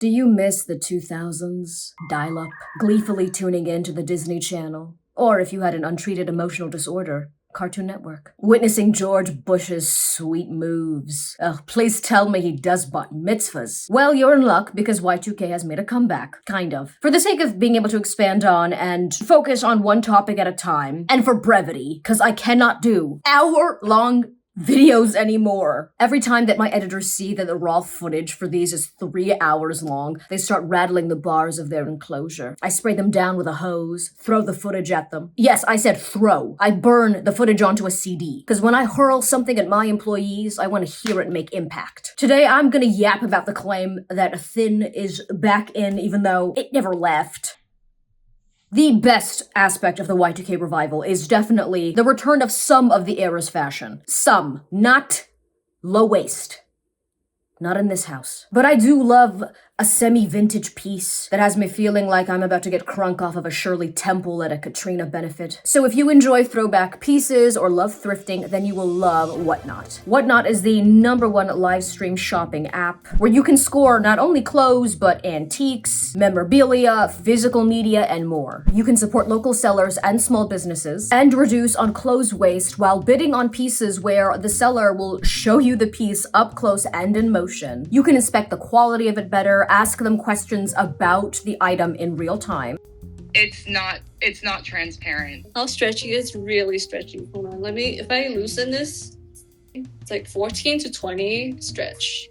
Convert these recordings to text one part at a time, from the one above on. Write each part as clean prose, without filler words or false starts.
Do you miss the 2000s? Dial-up, gleefully tuning in to the Disney Channel? Or if you had an untreated emotional disorder, Cartoon Network. Witnessing George Bush's sweet moves. Ugh, please tell me he does bat mitzvahs. Well, you're in luck because Y2K has made a comeback. Kind of. For the sake of being able to expand on and focus on one topic at a time, and for brevity, because I cannot do hour-long videos anymore. Every time that my editors see that the raw footage for these is 3 hours long, they start rattling the bars of their enclosure. I spray them down with a hose, throw the footage at them. Yes, I said throw. I burn the footage onto a CD. Because when I hurl something at my employees, I want to hear it make impact. Today, I'm gonna yap about the claim that Thin is back in even though it never left. The best aspect of the Y2K revival is definitely the return of some of the era's fashion. Some, not low waist. Not in this house. But I do love a semi-vintage piece that has me feeling like I'm about to get crunk off of a Shirley Temple at a Katrina benefit. So if you enjoy throwback pieces or love thrifting, then you will love Whatnot. Whatnot is the #1 live stream shopping app where you can score not only clothes, but antiques, memorabilia, physical media, and more. You can support local sellers and small businesses and reduce on clothes waste while bidding on pieces where the seller will show you the piece up close and in motion. You can inspect the quality of it better, ask them questions about the item in real time. It's not transparent. How stretchy? It's really stretchy. Hold on, if I loosen this, it's like 14 to 20 stretch.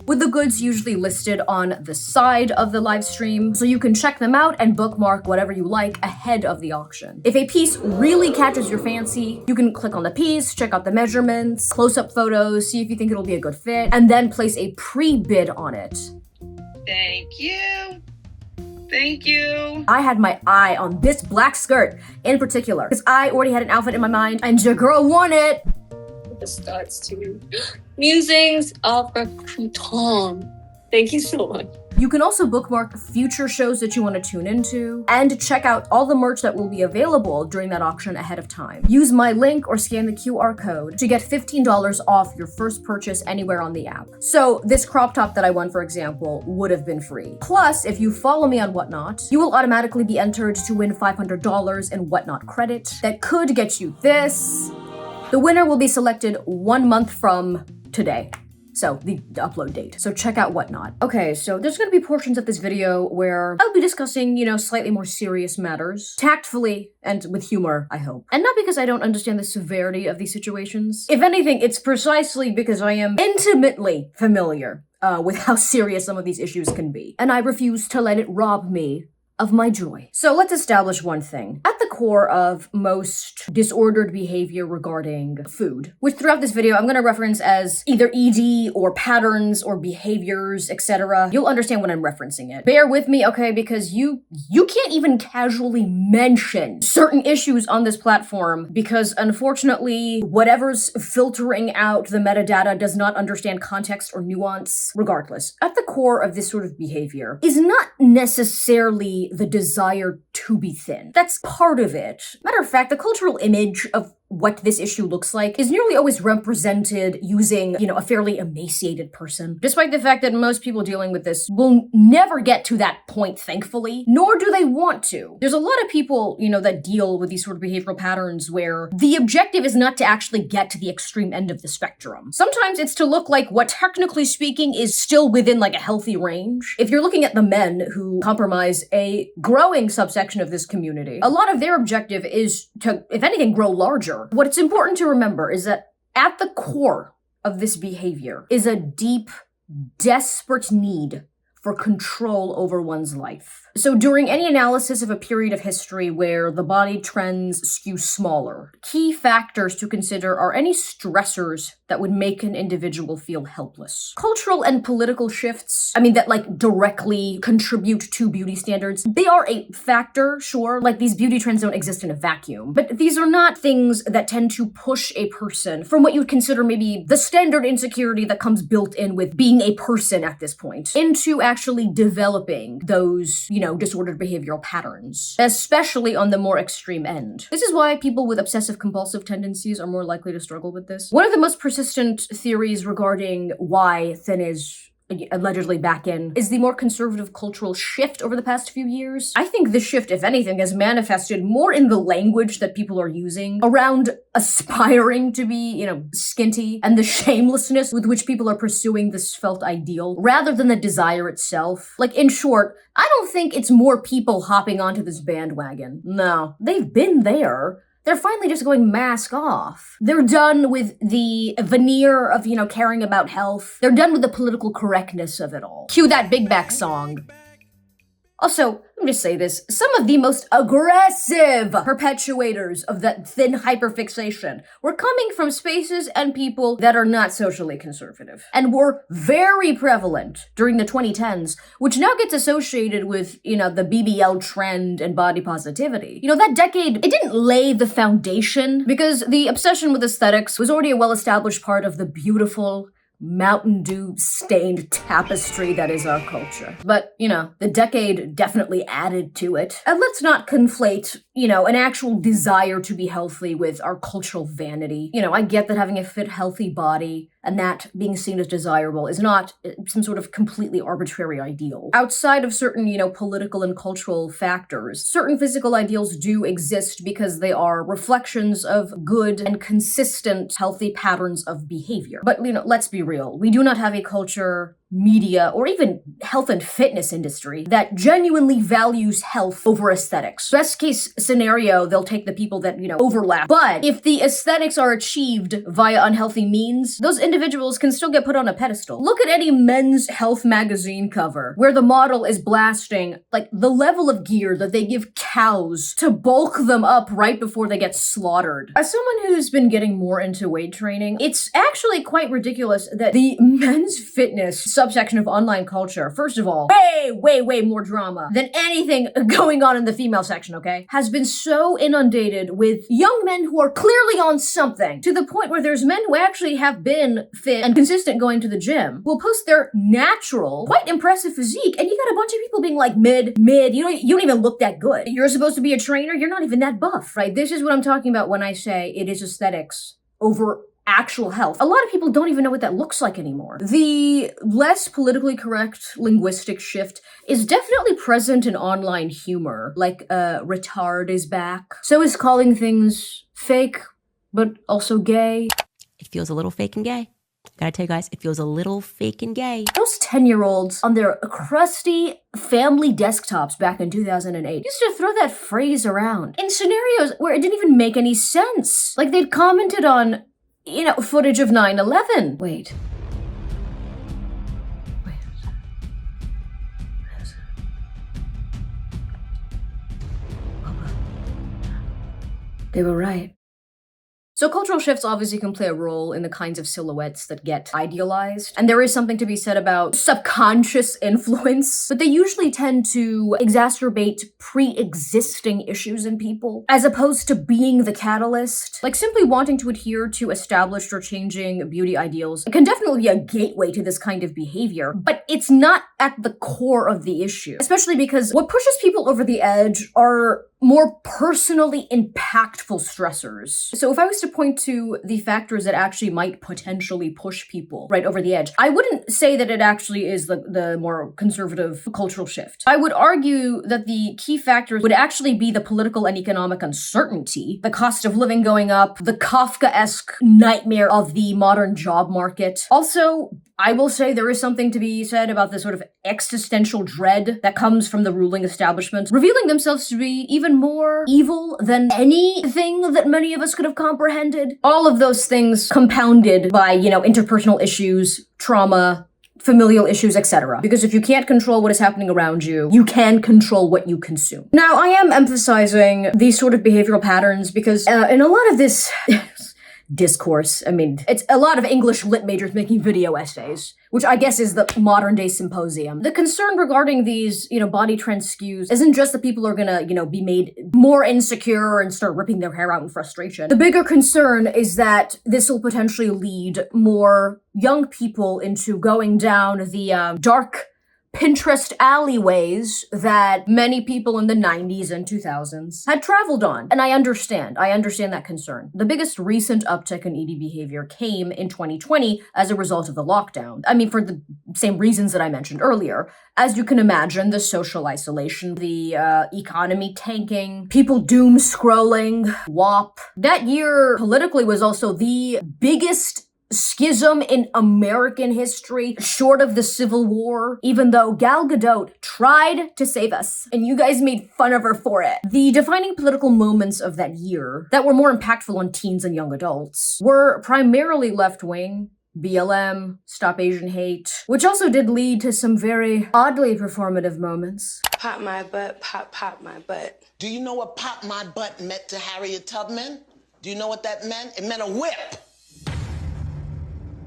With the goods usually listed on the side of the live stream, so you can check them out and bookmark whatever you like ahead of the auction. If a piece really catches your fancy, you can click on the piece, check out the measurements, close-up photos, see if you think it'll be a good fit, and then place a pre-bid on it. Thank you. Thank you. I had my eye on this black skirt in particular, because I already had an outfit in my mind, and your girl won it. The starts to musings of a crouton. Thank you so much. You can also bookmark future shows that you want to tune into and check out all the merch that will be available during that auction ahead of time. Use my link or scan the QR code to get $15 off your first purchase anywhere on the app. So this crop top that I won, for example, would have been free. Plus, if you follow me on Whatnot, you will automatically be entered to win $500 in Whatnot credit that could get you this. The winner will be selected 1 month from today. So, the upload date. So check out Whatnot. Okay, so there's gonna be portions of this video where I'll be discussing, slightly more serious matters. Tactfully and with humor, I hope. And not because I don't understand the severity of these situations. If anything, it's precisely because I am intimately familiar with how serious some of these issues can be. And I refuse to let it rob me of my joy. So let's establish one thing. At the core of most disordered behavior regarding food, which throughout this video I'm going to reference as either ED or patterns or behaviors, etc. You'll understand when I'm referencing it. Bear with me, okay, because you can't even casually mention certain issues on this platform because unfortunately whatever's filtering out the metadata does not understand context or nuance. Regardless, at the core of this sort of behavior is not necessarily the desire to be thin. That's part of it. Matter of fact, the cultural image of what this issue looks like is nearly always represented using, a fairly emaciated person. Despite the fact that most people dealing with this will never get to that point, thankfully, nor do they want to. There's a lot of people, that deal with these sort of behavioral patterns where the objective is not to actually get to the extreme end of the spectrum. Sometimes it's to look like what technically speaking is still within like a healthy range. If you're looking at the men who compromise a growing subsection of this community, a lot of their objective is to, if anything, grow larger. What's important to remember is that at the core of this behavior is a deep, desperate need for control over one's life. So during any analysis of a period of history where the body trends skew smaller, key factors to consider are any stressors that would make an individual feel helpless. Cultural and political shifts, that directly contribute to beauty standards, they are a factor, sure. These beauty trends don't exist in a vacuum, but these are not things that tend to push a person from what you would consider maybe the standard insecurity that comes built in with being a person at this point into actually developing those, disordered behavioral patterns, especially on the more extreme end. This is why people with obsessive compulsive tendencies are more likely to struggle with this. One of the most persistent theories regarding why thin is allegedly back in, is the more conservative cultural shift over the past few years. I think this shift, if anything, has manifested more in the language that people are using around aspiring to be, skinty, and the shamelessness with which people are pursuing this felt ideal, rather than the desire itself. Like, in short, I don't think it's more people hopping onto this bandwagon. No, they've been there. They're finally just going mask off. They're done with the veneer of, caring about health. They're done with the political correctness of it all. Cue that Big Back song. Also, let me just say this, some of the most aggressive perpetuators of that thin hyperfixation were coming from spaces and people that are not socially conservative, and were very prevalent during the 2010s, which now gets associated with, the BBL trend and body positivity. That decade, it didn't lay the foundation, because the obsession with aesthetics was already a well-established part of the beautiful, Mountain Dew stained tapestry that is our culture. But, the decade definitely added to it. And let's not conflate, an actual desire to be healthy with our cultural vanity. I get that having a fit, healthy body and that being seen as desirable is not some sort of completely arbitrary ideal. Outside of certain, political and cultural factors, certain physical ideals do exist because they are reflections of good and consistent, healthy patterns of behavior. But, let's be real. We do not have a culture, media, or even health and fitness industry that genuinely values health over aesthetics. Best case scenario, they'll take the people that, overlap. But if the aesthetics are achieved via unhealthy means, those individuals can still get put on a pedestal. Look at any men's health magazine cover where the model is blasting, the level of gear that they give cows to bulk them up right before they get slaughtered. As someone who's been getting more into weight training, it's actually quite ridiculous that the men's fitness subsection of online culture, first of all, way more drama than anything going on in the female section, okay, has been so inundated with young men who are clearly on something, to the point where there's men who actually have been fit and consistent going to the gym, will post their natural, quite impressive physique, and you got a bunch of people being like mid, you don't even look that good. You're supposed to be a trainer, you're not even that buff, right? This is what I'm talking about when I say it is aesthetics over actual health. A lot of people don't even know what that looks like anymore. The less politically correct linguistic shift is definitely present in online humor, like retard is back. So is calling things fake, but also gay. It feels a little fake and gay. Gotta tell you guys, it feels a little fake and gay. Those 10-year-olds on their crusty family desktops back in 2008 used to throw that phrase around in scenarios where it didn't even make any sense. Like they'd commented on footage of 9/11. Wait. They were right. So cultural shifts obviously can play a role in the kinds of silhouettes that get idealized, and there is something to be said about subconscious influence, but they usually tend to exacerbate pre-existing issues in people, as opposed to being the catalyst. Like simply wanting to adhere to established or changing beauty ideals can definitely be a gateway to this kind of behavior, but it's not at the core of the issue, especially because what pushes people over the edge are more personally impactful stressors. So if I was to point to the factors that actually might potentially push people right over the edge, I wouldn't say that it actually is the more conservative cultural shift. I would argue that the key factors would actually be the political and economic uncertainty, the cost of living going up, the Kafkaesque nightmare of the modern job market. Also, I will say there is something to be said about the sort of existential dread that comes from the ruling establishment, revealing themselves to be even more evil than anything that many of us could have comprehended. All of those things compounded by, interpersonal issues, trauma, familial issues, etc. Because if you can't control what is happening around you, you can control what you consume. Now, I am emphasizing these sort of behavioral patterns because in a lot of this discourse, it's a lot of English lit majors making video essays, which I guess is the modern day symposium. The concern regarding these, body trend skews isn't just that people are gonna, be made more insecure and start ripping their hair out in frustration. The bigger concern is that this will potentially lead more young people into going down the dark Pinterest alleyways that many people in the 90s and 2000s had traveled on. And I understand that concern. The biggest recent uptick in ED behavior came in 2020 as a result of the lockdown. I mean, for the same reasons that I mentioned earlier. As you can imagine, the social isolation, the economy tanking, people doom scrolling, WAP. That year politically was also the biggest schism in American history, short of the Civil War, even though Gal Gadot tried to save us, and you guys made fun of her for it. The defining political moments of that year that were more impactful on teens and young adults were primarily left-wing, BLM, Stop Asian Hate, which also did lead to some very oddly performative moments. Pop my butt, pop my butt. Do you know what pop my butt meant to Harriet Tubman? Do you know what that meant? It meant a whip.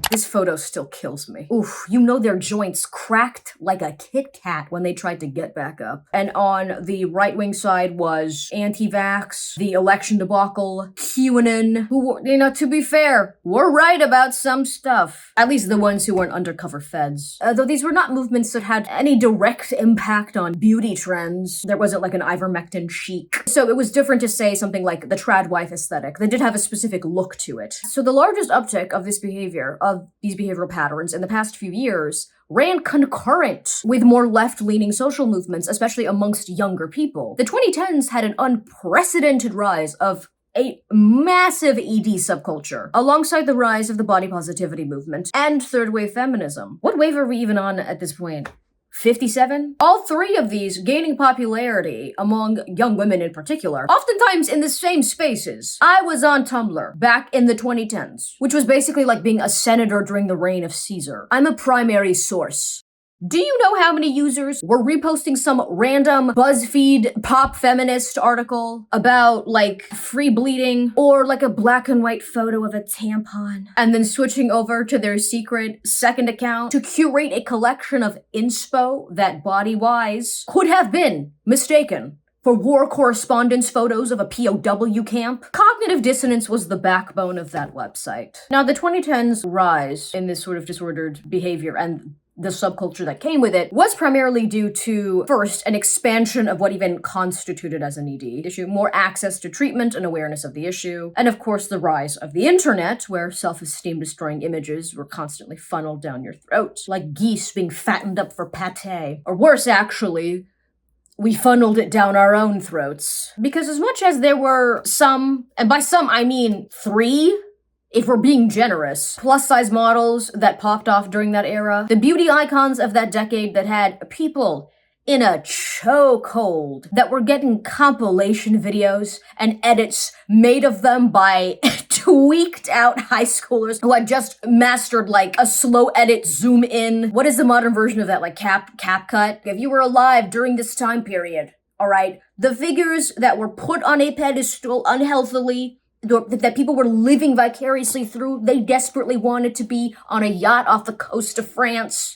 This photo still kills me. Oof, you know their joints cracked like a Kit Kat when they tried to get back up. And on the right-wing side was anti-vax, the election debacle, QAnon, who, to be fair, were right about some stuff. At least the ones who weren't undercover feds. Though these were not movements that had any direct impact on beauty trends. There wasn't like an ivermectin chic. So it was different to say something like the trad wife aesthetic. They did have a specific look to it. So the largest uptick of this behavior, of these behavioral patterns in the past few years, ran concurrent with more left-leaning social movements, especially amongst younger people. The 2010s had an unprecedented rise of a massive ED subculture, alongside the rise of the body positivity movement and third-wave feminism. What wave are we even on at this point? 57? All three of these gaining popularity among young women in particular, oftentimes in the same spaces. I was on Tumblr back in the 2010s, which was basically like being a senator during the reign of Caesar. I'm a primary source. Do you know how many users were reposting some random BuzzFeed pop feminist article about like free bleeding or like a black and white photo of a tampon and then switching over to their secret second account to curate a collection of inspo that body-wise could have been mistaken for war correspondence photos of a POW camp? Cognitive dissonance was the backbone of that website. Now, the 2010s rise in this sort of disordered behavior and the subculture that came with it was primarily due to, first, an expansion of what even constituted as an ED issue, more access to treatment and awareness of the issue, and of course the rise of the internet, where self-esteem destroying images were constantly funneled down your throat, like geese being fattened up for pate. Or worse, actually, we funneled it down our own throats. Because as much as there were some, and by some I mean 3, if we're being generous, plus-size models that popped off during that era, the beauty icons of that decade that had people in a chokehold that were getting compilation videos and edits made of them by tweaked out high schoolers who had just mastered like a slow edit zoom in. What is the modern version of that? Like CapCut? If you were alive during this time period, all right, the figures that were put on a pedestal unhealthily, that people were living vicariously through, they desperately wanted to be on a yacht off the coast of France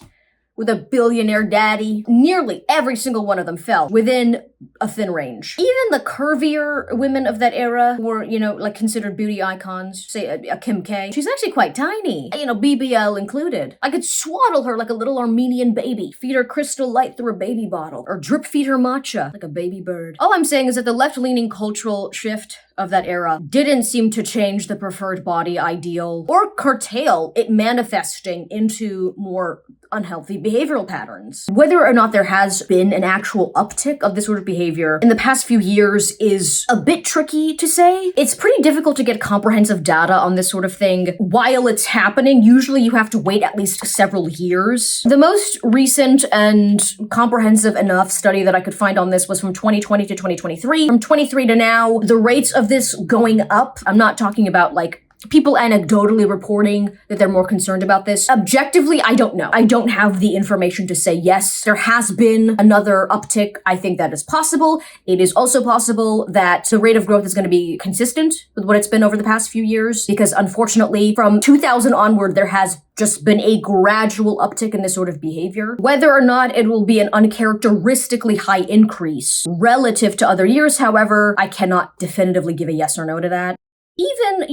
with a billionaire daddy. Nearly every single one of them fell within a thin range. Even the curvier women of that era were, like considered beauty icons, say a Kim K. She's actually quite tiny, BBL included. I could swaddle her like a little Armenian baby, feed her crystal light through a baby bottle, or drip feed her matcha like a baby bird. All I'm saying is that the left-leaning cultural shift of that era didn't seem to change the preferred body ideal or curtail it manifesting into more unhealthy behavioral patterns. Whether or not there has been an actual uptick of this sort of behavior in the past few years is a bit tricky to say. It's pretty difficult to get comprehensive data on this sort of thing while it's happening. Usually you have to wait at least several years. The most recent and comprehensive enough study that I could find on this was from 2020 to 2023. From 23 to now, the rates of this going up. I'm not talking about like people anecdotally reporting that they're more concerned about this. Objectively, I don't know. I don't have the information to say yes, there has been another uptick. I think that is possible. It is also possible that the rate of growth is going to be consistent with what it's been over the past few years, because unfortunately from 2000 onward, there has just been a gradual uptick in this sort of behavior. Whether or not it will be an uncharacteristically high increase relative to other years, however, I cannot definitively give a yes or no to that. Even,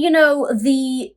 the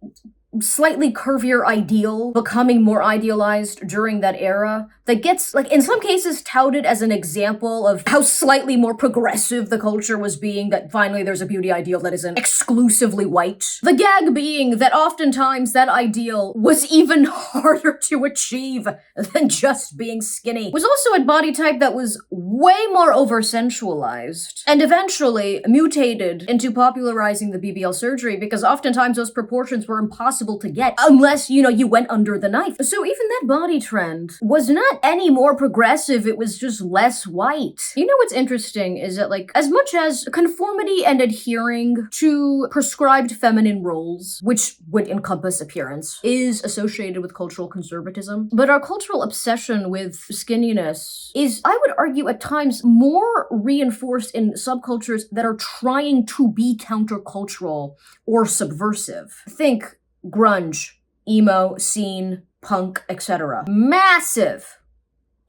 slightly curvier ideal becoming more idealized during that era that gets, like, in some cases touted as an example of how slightly more progressive the culture was being, that finally there's a beauty ideal that isn't exclusively white. The gag being that oftentimes that ideal was even harder to achieve than just being skinny, was also a body type that was way more over-sensualized, and eventually mutated into popularizing the BBL surgery because oftentimes those proportions were impossible to get unless, you went under the knife. So even that body trend was not any more progressive, it was just less white. You know what's interesting is that, like, as much as conformity and adhering to prescribed feminine roles, which would encompass appearance, is associated with cultural conservatism, but our cultural obsession with skinniness is, I would argue, at times more reinforced in subcultures that are trying to be countercultural or subversive. Think grunge, emo, scene, punk, etc. Massive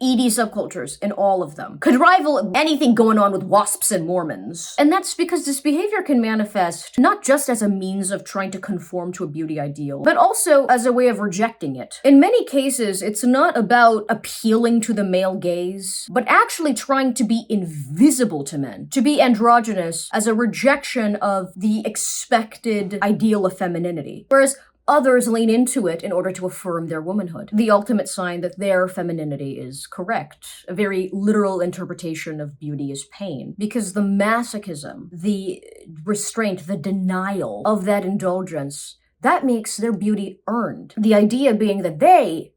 ED subcultures in all of them. Could rival anything going on with WASPs and Mormons. And that's because this behavior can manifest not just as a means of trying to conform to a beauty ideal, but also as a way of rejecting it. In many cases, it's not about appealing to the male gaze, but actually trying to be invisible to men, to be androgynous as a rejection of the expected ideal of femininity. Whereas others lean into it in order to affirm their womanhood, the ultimate sign that their femininity is correct. A very literal interpretation of beauty is pain, because the masochism, the restraint, the denial of that indulgence, that makes their beauty earned. The idea being that they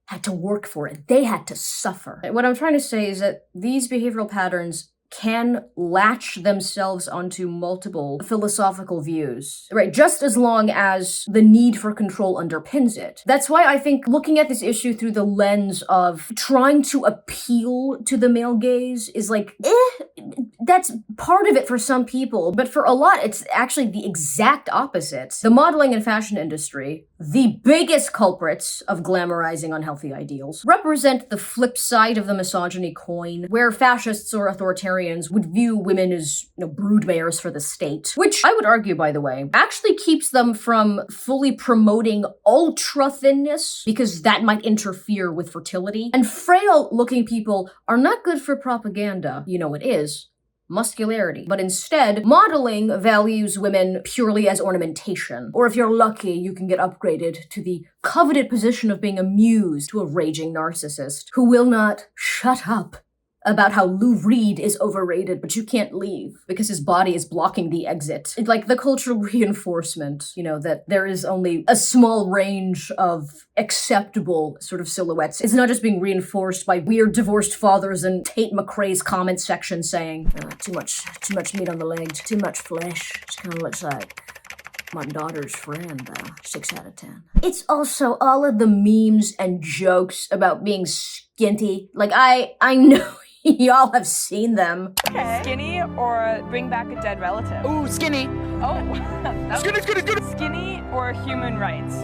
had to work for it, they had to suffer. What I'm trying to say is that these behavioral patterns can latch themselves onto multiple philosophical views, right? Just as long as the need for control underpins it. That's why I think looking at this issue through the lens of trying to appeal to the male gaze is like, that's part of it for some people, but for a lot, it's actually the exact opposite. The modeling and fashion industry, the biggest culprits of glamorizing unhealthy ideals, represent the flip side of the misogyny coin, where fascists or authoritarians would view women as, broodmares for the state, which I would argue, by the way, actually keeps them from fully promoting ultra thinness, because that might interfere with fertility. And frail-looking people are not good for propaganda. You know what is? Muscularity. But instead, modeling values women purely as ornamentation. Or if you're lucky, you can get upgraded to the coveted position of being a muse to a raging narcissist who will not shut up about how Lou Reed is overrated, but you can't leave because his body is blocking the exit. It's like the cultural reinforcement, that there is only a small range of acceptable sort of silhouettes. It's not just being reinforced by weird divorced fathers and Tate McRae's comment section saying, too much meat on the legs, too much flesh. Just kind of looks like my daughter's friend, 6 out of 10. It's also all of the memes and jokes about being skinty. Like, I know y'all have seen them. Okay. Skinny or bring back a dead relative? Ooh, skinny. Oh. Skinny. Skinny or human rights?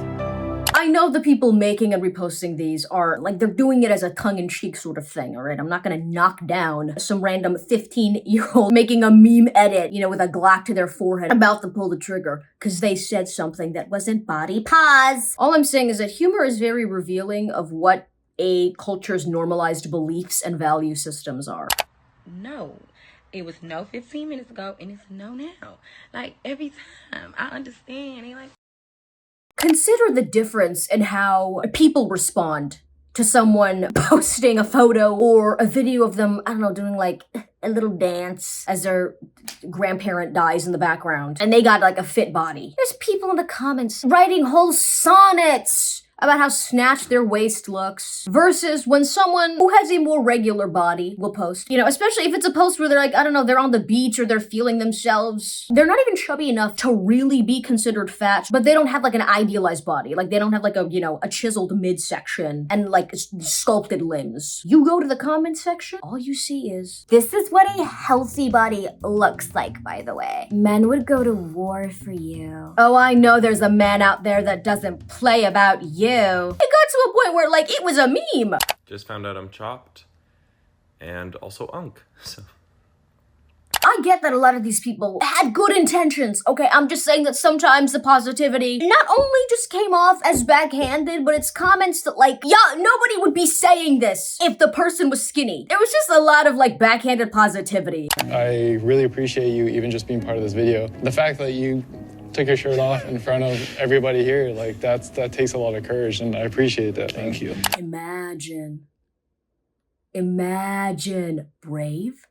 I know the people making and reposting these are, like, they're doing it as a tongue-in-cheek sort of thing, alright? I'm not gonna knock down some random 15-year-old making a meme edit, with a Glock to their forehead about to pull the trigger, because they said something that wasn't body pause. All I'm saying is that humor is very revealing of what a culture's normalized beliefs and value systems are. No. It was no 15 minutes ago, and it's no now. Like, every time. I understand. Consider the difference in how people respond to someone posting a photo or a video of them, doing like a little dance as their grandparent dies in the background, and they got like a fit body. There's people in the comments writing whole sonnets about how snatched their waist looks, versus when someone who has a more regular body will post, especially if it's a post where they're like, they're on the beach or they're feeling themselves. They're not even chubby enough to really be considered fat, but they don't have like an idealized body. Like, they don't have like a chiseled midsection and like sculpted limbs. You go to the comment section, all you see is, this is what a healthy body looks like, by the way. Men would go to war for you. Oh, I know there's a man out there that doesn't play about you. It got to a point where, like, it was a meme. Just found out I'm chopped and also unk, so. I get that a lot of these people had good intentions, okay? I'm just saying that sometimes the positivity not only just came off as backhanded, but it's comments that like, yeah, nobody would be saying this if the person was skinny. It was just a lot of like backhanded positivity. I really appreciate you even just being part of this video. The fact that you took your shirt off in front of everybody here, like that takes a lot of courage, and I appreciate that. Thank you. Imagine brave.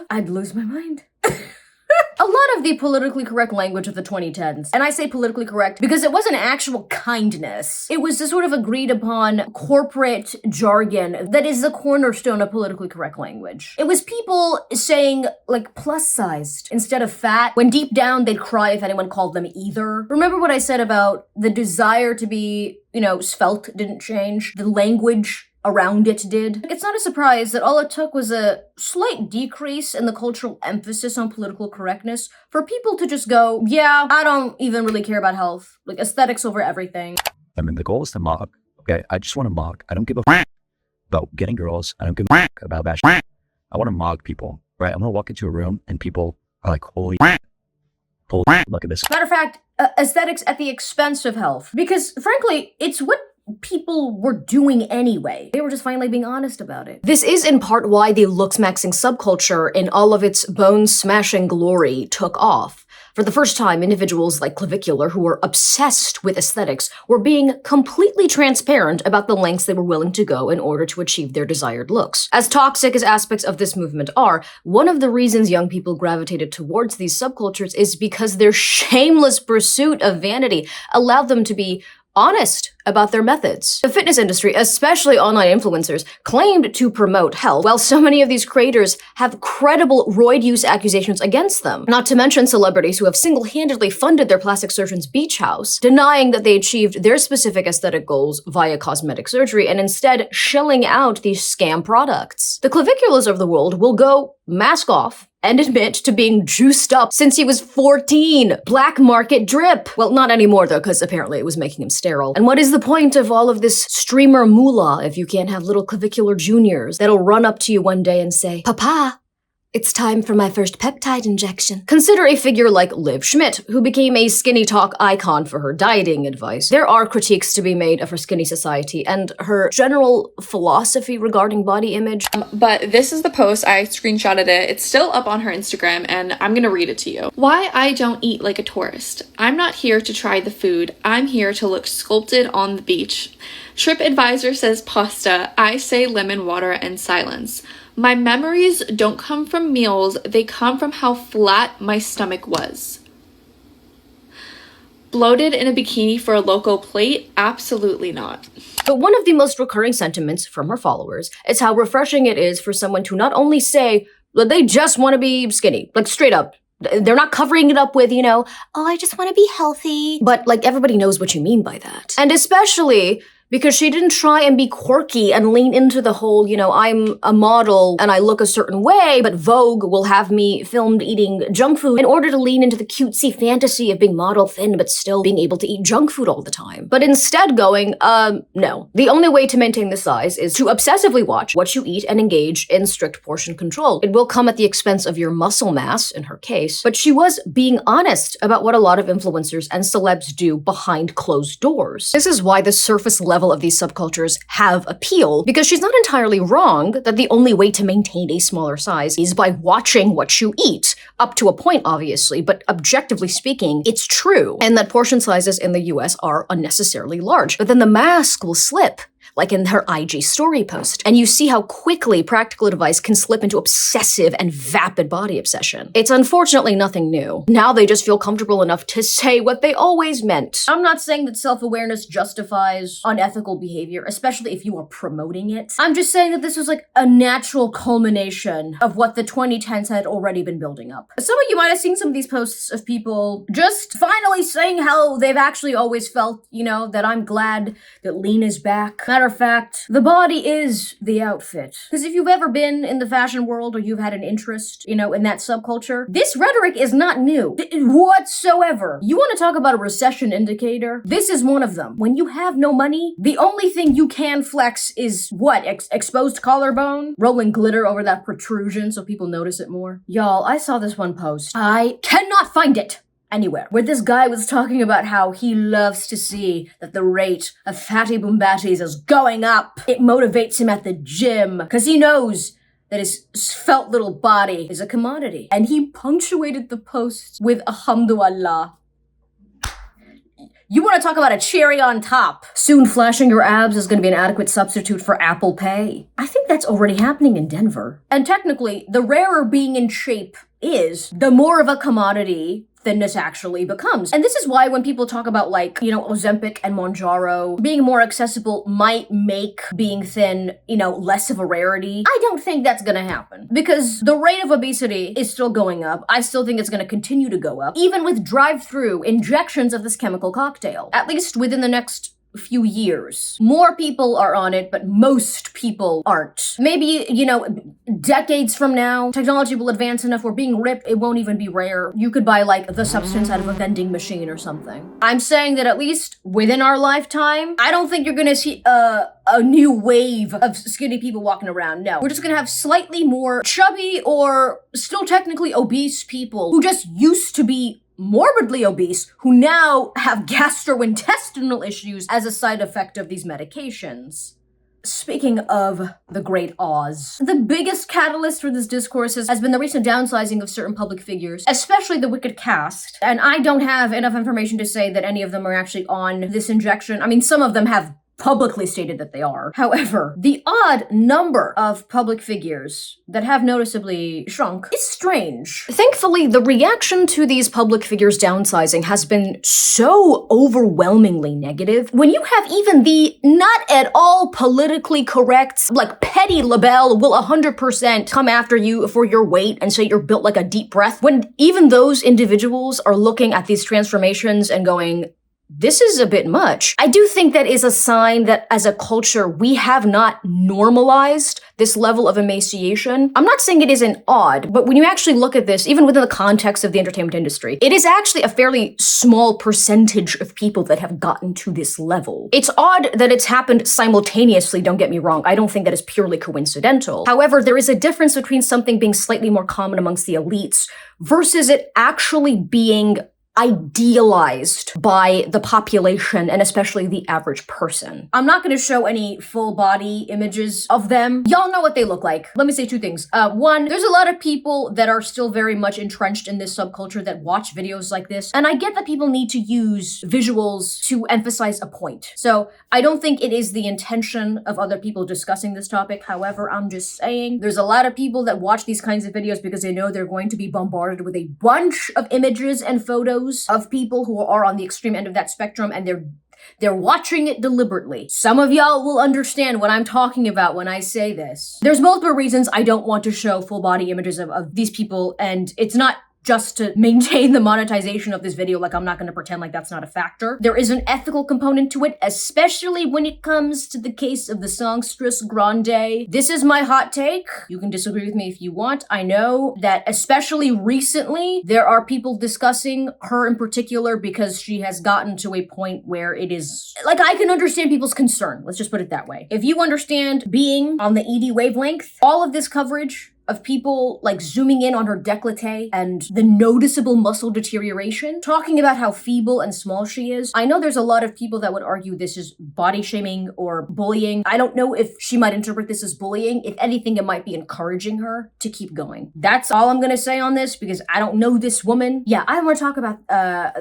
I'd lose my mind. A lot of the politically correct language of the 2010s, and I say politically correct because it wasn't actual kindness. It was the sort of agreed upon corporate jargon that is the cornerstone of politically correct language. It was people saying like plus-sized instead of fat, when deep down they'd cry if anyone called them either. Remember what I said about the desire to be, svelte didn't change? The language around it did. It's not a surprise that all it took was a slight decrease in the cultural emphasis on political correctness for people to just go, yeah, I don't even really care about health. Like, aesthetics over everything. I mean, the goal is to mock. Okay, I just want to mock. I don't give a f about getting girls. I don't give a f about that shit. I want to mock people, right? I'm going to walk into a room and people are like, holy look at this. Matter of fact, aesthetics at the expense of health. Because, frankly, it's what people were doing anyway. They were just finally being honest about it. This is in part why the looks-maxing subculture in all of its bone-smashing glory took off. For the first time, individuals like Clavicular, who were obsessed with aesthetics, were being completely transparent about the lengths they were willing to go in order to achieve their desired looks. As toxic as aspects of this movement are, one of the reasons young people gravitated towards these subcultures is because their shameless pursuit of vanity allowed them to be honest about their methods. The fitness industry, especially online influencers, claimed to promote health, while so many of these creators have credible roid use accusations against them. Not to mention celebrities who have single-handedly funded their plastic surgeon's beach house, denying that they achieved their specific aesthetic goals via cosmetic surgery and instead shelling out these scam products. The Claviculas of the world will go mask off and admit to being juiced up since he was 14. Black market drip. Well, not anymore though, because apparently it was making him sterile. And what is the point of all of this streamer moolah if you can't have little clavicular juniors that'll run up to you one day and say, Papa, it's time for my first peptide injection. Consider a figure like Liv Schmidt, who became a skinny talk icon for her dieting advice. There are critiques to be made of her skinny society and her general philosophy regarding body image. But this is the post. I screenshotted it. It's still up on her Instagram, and I'm gonna read it to you. Why I don't eat like a tourist. I'm not here to try the food. I'm here to look sculpted on the beach. TripAdvisor says pasta. I say lemon water and silence. My memories don't come from meals, they come from how flat my stomach was. Bloated in a bikini for a local plate? Absolutely not. But one of the most recurring sentiments from her followers is how refreshing it is for someone to not only say that they just want to be skinny, like straight up. They're not covering it up with, oh, I just want to be healthy. But like everybody knows what you mean by that. And especially because she didn't try and be quirky and lean into the whole, I'm a model and I look a certain way, but Vogue will have me filmed eating junk food in order to lean into the cutesy fantasy of being model thin but still being able to eat junk food all the time. But instead going, no. The only way to maintain the size is to obsessively watch what you eat and engage in strict portion control. It will come at the expense of your muscle mass, in her case, but she was being honest about what a lot of influencers and celebs do behind closed doors. This is why the surface level of these subcultures have appeal, because she's not entirely wrong that the only way to maintain a smaller size is by watching what you eat. Up to a point, obviously, but objectively speaking, it's true. And that portion sizes in the US are unnecessarily large. But then the mask will slip, like in her IG story post. And you see how quickly practical advice can slip into obsessive and vapid body obsession. It's unfortunately nothing new. Now they just feel comfortable enough to say what they always meant. I'm not saying that self-awareness justifies unethical behavior, especially if you are promoting it. I'm just saying that this was like a natural culmination of what the 2010s had already been building up. Some of you might have seen some of these posts of people just finally saying how they've actually always felt, that I'm glad that lean is back. Matter of fact, the body is the outfit. Because if you've ever been in the fashion world or you've had an interest, in that subculture, this rhetoric is not new whatsoever. You want to talk about a recession indicator? This is one of them. When you have no money, the only thing you can flex is what? Exposed collarbone? Rolling glitter over that protrusion so people notice it more? Y'all, I saw this one post. I cannot find it anywhere, where this guy was talking about how he loves to see that the rate of fatty boombatties is going up. It motivates him at the gym, because he knows that his svelte little body is a commodity. And he punctuated the post with alhamdulillah. You want to talk about a cherry on top? Soon flashing your abs is going to be an adequate substitute for Apple Pay. I think that's already happening in Denver. And technically, the rarer being in shape is, the more of a commodity thinness actually becomes. And this is why when people talk about Ozempic and Mounjaro being more accessible might make being thin, less of a rarity. I don't think that's gonna happen because the rate of obesity is still going up. I still think it's gonna continue to go up, even with drive-through injections of this chemical cocktail, at least within the next few years. More people are on it, but most people aren't. Maybe, decades from now, technology will advance enough where being ripped, it won't even be rare. You could buy the substance out of a vending machine or something. I'm saying that at least within our lifetime, I don't think you're gonna see a new wave of skinny people walking around. No. We're just gonna have slightly more chubby or still technically obese people who just used to be morbidly obese who now have gastrointestinal issues as a side effect of these medications. Speaking of the great Oz, the biggest catalyst for this discourse has been the recent downsizing of certain public figures, especially the Wicked cast. And I don't have enough information to say that any of them are actually on this injection. I mean, some of them have publicly stated that they are. However, the odd number of public figures that have noticeably shrunk is strange. Thankfully, the reaction to these public figures downsizing has been so overwhelmingly negative. When you have even the not at all politically correct, petty label will 100% come after you for your weight and say you're built like a deep breath, when even those individuals are looking at these transformations and going, this is a bit much. I do think that is a sign that as a culture, we have not normalized this level of emaciation. I'm not saying it isn't odd, but when you actually look at this, even within the context of the entertainment industry, it is actually a fairly small percentage of people that have gotten to this level. It's odd that it's happened simultaneously, don't get me wrong. I don't think that is purely coincidental. However, there is a difference between something being slightly more common amongst the elites versus it actually being idealized by the population and especially the average person. I'm not going to show any full body images of them. Y'all know what they look like. Let me say two things. One, there's a lot of people that are still very much entrenched in this subculture that watch videos like this, and I get that people need to use visuals to emphasize a point. So I don't think it is the intention of other people discussing this topic. However, I'm just saying there's a lot of people that watch these kinds of videos because they know they're going to be bombarded with a bunch of images and photos of people who are on the extreme end of that spectrum, and they're watching it deliberately. Some of y'all will understand what I'm talking about when I say this. There's multiple reasons I don't want to show full body images of these people, and it's not just to maintain the monetization of this video. I'm not going to pretend like that's not a factor. There is an ethical component to it, especially when it comes to the case of the songstress Grande. This is my hot take. You can disagree with me if you want. I know that especially recently, there are people discussing her in particular because she has gotten to a point where it is, I can understand people's concern. Let's just put it that way. If you understand being on the ED wavelength, all of this coverage of people zooming in on her décolleté and the noticeable muscle deterioration, talking about how feeble and small she is. I know there's a lot of people that would argue this is body shaming or bullying. I don't know if she might interpret this as bullying. If anything, it might be encouraging her to keep going. That's all I'm gonna say on this because I don't know this woman. Yeah, I don't want to talk about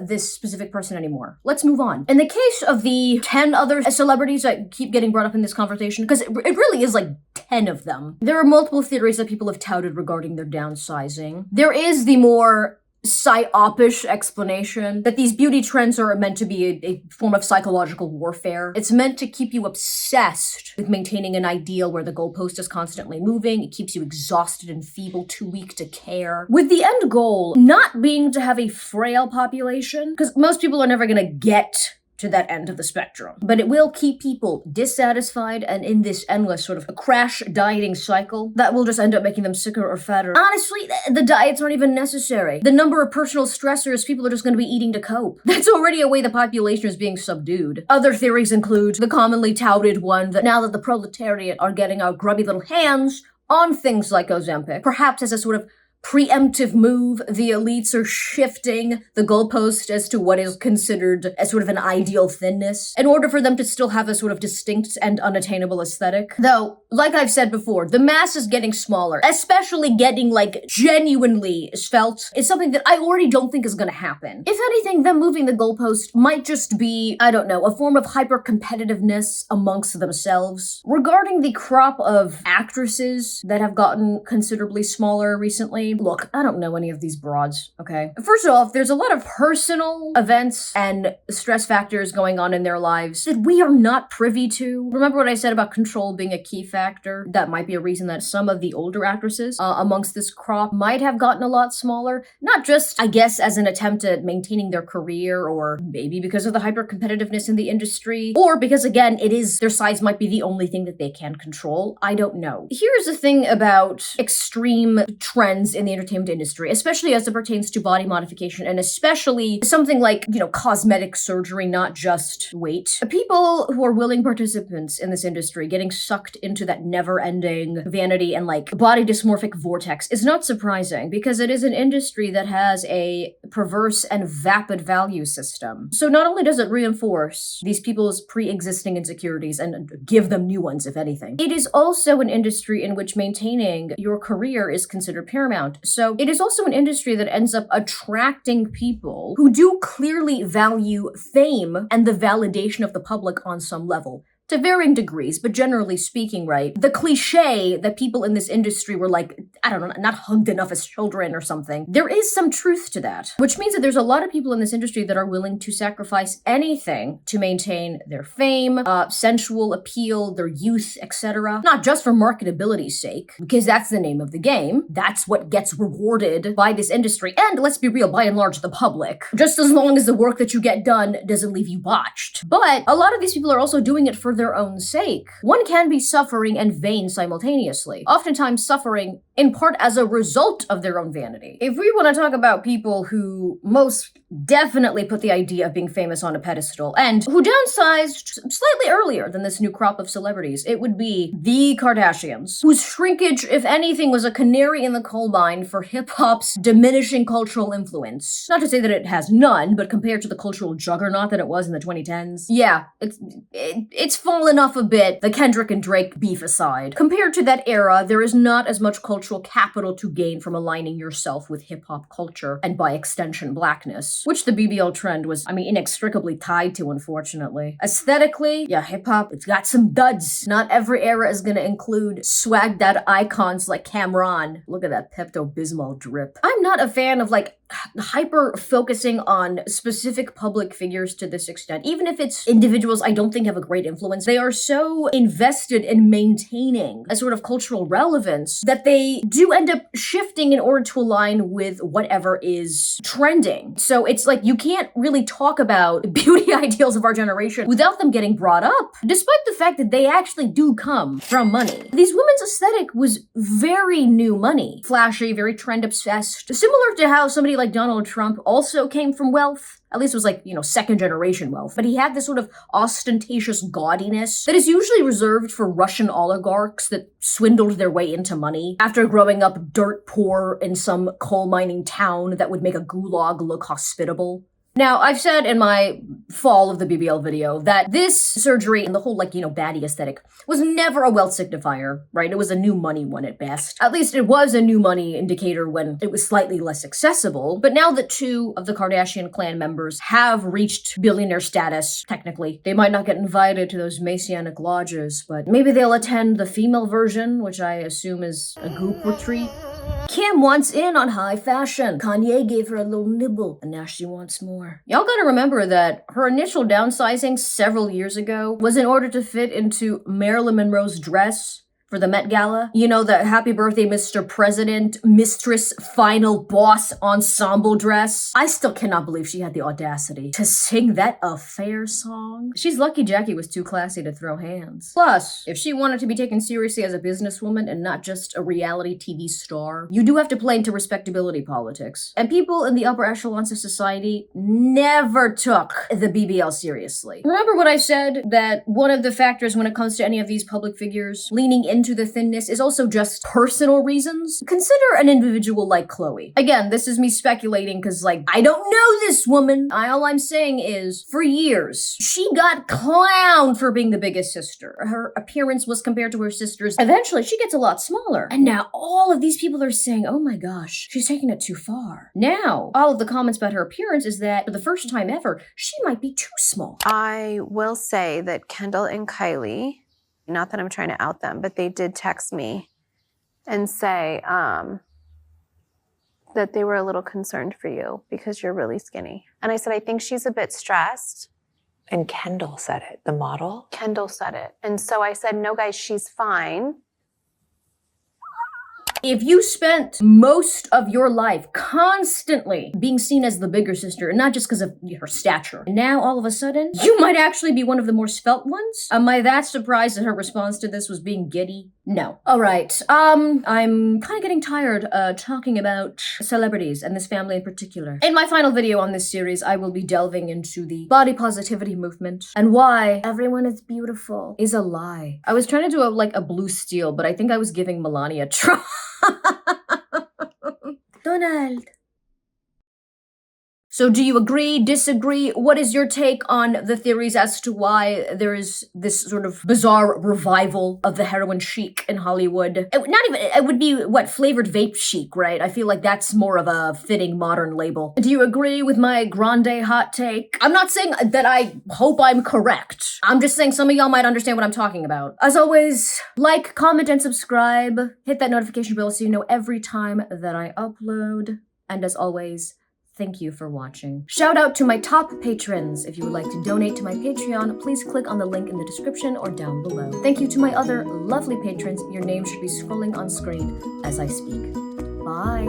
this specific person anymore. Let's move on. In the case of the 10 other celebrities that keep getting brought up in this conversation, because it really is 10 of them, there are multiple theories that people have touted regarding their downsizing. There is the more psyopish explanation that these beauty trends are meant to be a form of psychological warfare. It's meant to keep you obsessed with maintaining an ideal where the goalpost is constantly moving. It keeps you exhausted and feeble, too weak to care. With the end goal not being to have a frail population, because most people are never gonna get to that end of the spectrum. But it will keep people dissatisfied and in this endless sort of crash dieting cycle that will just end up making them sicker or fatter. Honestly, the diets aren't even necessary. The number of personal stressors people are just going to be eating to cope. That's already a way the population is being subdued. Other theories include the commonly touted one that now that the proletariat are getting our grubby little hands on things like Ozempic, perhaps as a sort of preemptive move, the elites are shifting the goalpost as to what is considered as sort of an ideal thinness in order for them to still have a sort of distinct and unattainable aesthetic. Though, like I've said before, the mass is getting smaller, especially getting like genuinely svelte is something that I already don't think is gonna happen. If anything, them moving the goalpost might just be, I don't know, a form of hyper-competitiveness amongst themselves. Regarding the crop of actresses that have gotten considerably smaller recently, look, I don't know any of these broads, okay? First off, there's a lot of personal events and stress factors going on in their lives that we are not privy to. Remember what I said about control being a key factor? That might be a reason that some of the older actresses amongst this crop might have gotten a lot smaller. Not just, I guess, as an attempt at maintaining their career, or maybe because of the hyper-competitiveness in the industry, or because, again, their size might be the only thing that they can control. I don't know. Here's the thing about extreme trends in the entertainment industry, especially as it pertains to body modification, and especially something like, cosmetic surgery, not just weight. People who are willing participants in this industry getting sucked into that never-ending vanity and body dysmorphic vortex is not surprising, because it is an industry that has a perverse and vapid value system. So not only does it reinforce these people's pre-existing insecurities and give them new ones, if anything, it is also an industry in which maintaining your career is considered paramount. So it is also an industry that ends up attracting people who do clearly value fame and the validation of the public on some level. To varying degrees, but generally speaking, right, the cliche that people in this industry were not hugged enough as children or something, there is some truth to that. Which means that there's a lot of people in this industry that are willing to sacrifice anything to maintain their fame, sensual appeal, their youth, etc. Not just for marketability's sake, because that's the name of the game. That's what gets rewarded by this industry, and let's be real, by and large, the public. Just as long as the work that you get done doesn't leave you botched. But a lot of these people are also doing it for their own sake. One can be suffering and vain simultaneously, oftentimes suffering in part as a result of their own vanity. If we want to talk about people who most definitely put the idea of being famous on a pedestal and who downsized slightly earlier than this new crop of celebrities, it would be the Kardashians, whose shrinkage, if anything, was a canary in the coal mine for hip-hop's diminishing cultural influence. Not to say that it has none, but compared to the cultural juggernaut that it was in the 2010s, yeah, it's fallen off a bit, the Kendrick and Drake beef aside. Compared to that era, there is not as much cultural capital to gain from aligning yourself with hip-hop culture, and by extension, blackness, which the BBL trend was, inextricably tied to, unfortunately. Aesthetically, yeah, hip-hop, it's got some duds. Not every era is gonna include swagged-out icons like Cameron. Look at that Pepto-Bismol drip. I'm not a fan of, hyper-focusing on specific public figures to this extent. Even if it's individuals I don't think have a great influence, they are so invested in maintaining a sort of cultural relevance that they do end up shifting in order to align with whatever is trending. So it's you can't really talk about beauty ideals of our generation without them getting brought up, despite the fact that they actually do come from money. These women's aesthetic was very new money. Flashy, very trend-obsessed. Similar to how somebody like Donald Trump also came from wealth. At least it was second generation wealth. But he had this sort of ostentatious gaudiness that is usually reserved for Russian oligarchs that swindled their way into money after growing up dirt poor in some coal mining town that would make a gulag look hospitable. Now, I've said in my fall of the BBL video that this surgery and the whole, baddie aesthetic was never a wealth signifier, right? It was a new money one at best. At least it was a new money indicator when it was slightly less accessible. But now that two of the Kardashian clan members have reached billionaire status, technically, they might not get invited to those Messianic lodges, but maybe they'll attend the female version, which I assume is a goop retreat. Kim wants in on high fashion. Kanye gave her a little nibble, and now she wants more. Y'all gotta remember that her initial downsizing several years ago was in order to fit into Marilyn Monroe's dress for the Met Gala. You know, the Happy Birthday, Mr. President, Mistress Final Boss ensemble dress. I still cannot believe she had the audacity to sing that affair song. She's lucky Jackie was too classy to throw hands. Plus, if she wanted to be taken seriously as a businesswoman and not just a reality TV star, you do have to play into respectability politics. And people in the upper echelons of society never took the BBL seriously. Remember what I said, that one of the factors when it comes to any of these public figures leaning into the thinness is also just personal reasons? Consider an individual like Chloe. Again, this is me speculating because, like, I don't know this woman. All I'm saying is, for years, she got clowned for being the biggest sister. Her appearance was compared to her sister's. Eventually, she gets a lot smaller. And now all of these people are saying, oh my gosh, she's taking it too far. Now, all of the comments about her appearance is that, for the first time ever, she might be too small. I will say that Kendall and Kylie, not that I'm trying to out them, but they did text me and say that they were a little concerned for you because you're really skinny. And I said, I think she's a bit stressed. And Kendall said it, the model? Kendall said it. And so I said, no, guys, she's fine. If you spent most of your life constantly being seen as the bigger sister, and not just because of her stature, now all of a sudden, you might actually be one of the more svelte ones? Am I that surprised that her response to this was being giddy? No. Alright, I'm kind of getting tired talking about celebrities and this family in particular. In my final video on this series, I will be delving into the body positivity movement and why everyone is beautiful is a lie. I was trying to do a blue steel, but I think I was giving Melania a try. Donald. So do you agree, disagree? What is your take on the theories as to why there is this sort of bizarre revival of the heroin chic in Hollywood? It would be, flavored vape chic, right? I feel like that's more of a fitting modern label. Do you agree with my grande hot take? I'm not saying that I hope I'm correct. I'm just saying some of y'all might understand what I'm talking about. As always, like, comment, and subscribe. Hit that notification bell so you know every time that I upload. And as always, thank you for watching. Shout out to my top patrons. If you would like to donate to my Patreon, please click on the link in the description or down below. Thank you to my other lovely patrons. Your names should be scrolling on screen as I speak. Bye.